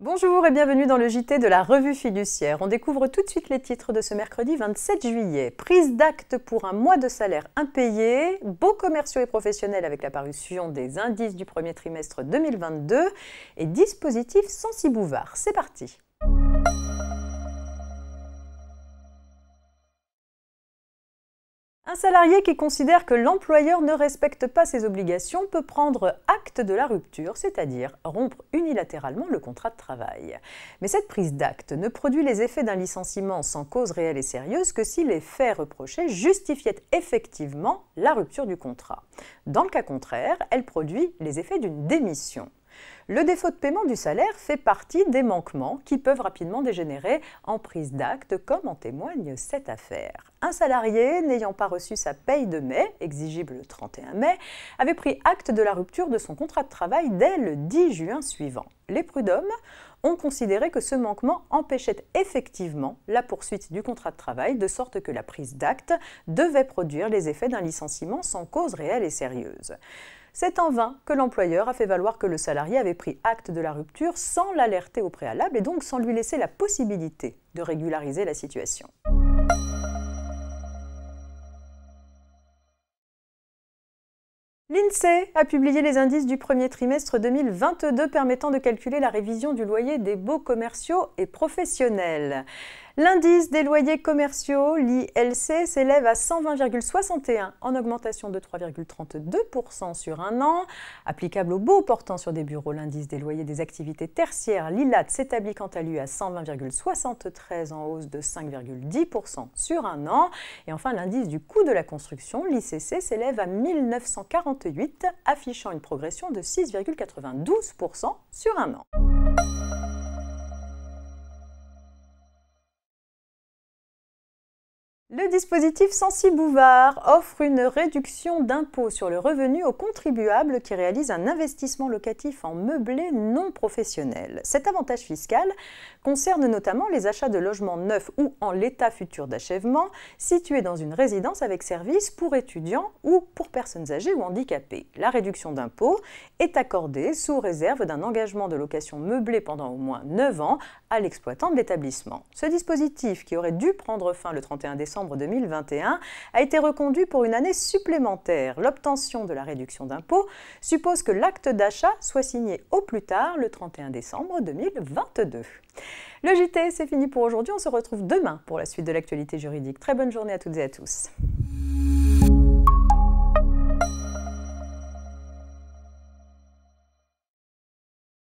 Bonjour et bienvenue dans le JT de la Revue Fiduciaire. On découvre tout de suite les titres de ce mercredi 27 juillet. Prise d'acte pour un mois de salaire impayé, beaux commerciaux et professionnels avec la parution des indices du premier trimestre 2022 et dispositif Censi-Bouvard. C'est parti. Un salarié qui considère que l'employeur ne respecte pas ses obligations peut prendre acte de la rupture, c'est-à-dire rompre unilatéralement le contrat de travail. Mais cette prise d'acte ne produit les effets d'un licenciement sans cause réelle et sérieuse que si les faits reprochés justifiaient effectivement la rupture du contrat. Dans le cas contraire, elle produit les effets d'une démission. Le défaut de paiement du salaire fait partie des manquements qui peuvent rapidement dégénérer en prise d'acte, comme en témoigne cette affaire. Un salarié n'ayant pas reçu sa paye de mai, exigible le 31 mai, avait pris acte de la rupture de son contrat de travail dès le 10 juin suivant. Les prud'hommes ont considéré que ce manquement empêchait effectivement la poursuite du contrat de travail, de sorte que la prise d'acte devait produire les effets d'un licenciement sans cause réelle et sérieuse. C'est en vain que l'employeur a fait valoir que le salarié avait pris acte de la rupture sans l'alerter au préalable et donc sans lui laisser la possibilité de régulariser la situation. L'INSEE a publié les indices du premier trimestre 2022 permettant de calculer la révision du loyer des baux commerciaux et professionnels. L'indice des loyers commerciaux, l'ILC, s'élève à 120,61 en augmentation de 3,32% sur un an. Applicable aux baux portant sur des bureaux, l'indice des loyers des activités tertiaires, l'ILAT, s'établit quant à lui à 120,73 en hausse de 5,10% sur un an. Et enfin, l'indice du coût de la construction, l'ICC, s'élève à 1948, affichant une progression de 6,92% sur un an. Le dispositif Censi-Bouvard offre une réduction d'impôt sur le revenu aux contribuables qui réalisent un investissement locatif en meublé non professionnel. Cet avantage fiscal concerne notamment les achats de logements neufs ou en l'état futur d'achèvement situés dans une résidence avec service pour étudiants ou pour personnes âgées ou handicapées. La réduction d'impôt est accordée sous réserve d'un engagement de location meublée pendant au moins 9 ans à l'exploitant de l'établissement. Ce dispositif, qui aurait dû prendre fin le 31 décembre 2021, a été reconduit pour une année supplémentaire. L'obtention de la réduction d'impôt suppose que l'acte d'achat soit signé au plus tard le 31 décembre 2022. Le JT, c'est fini pour aujourd'hui. On se retrouve demain pour la suite de l'actualité juridique. Très bonne journée à toutes et à tous.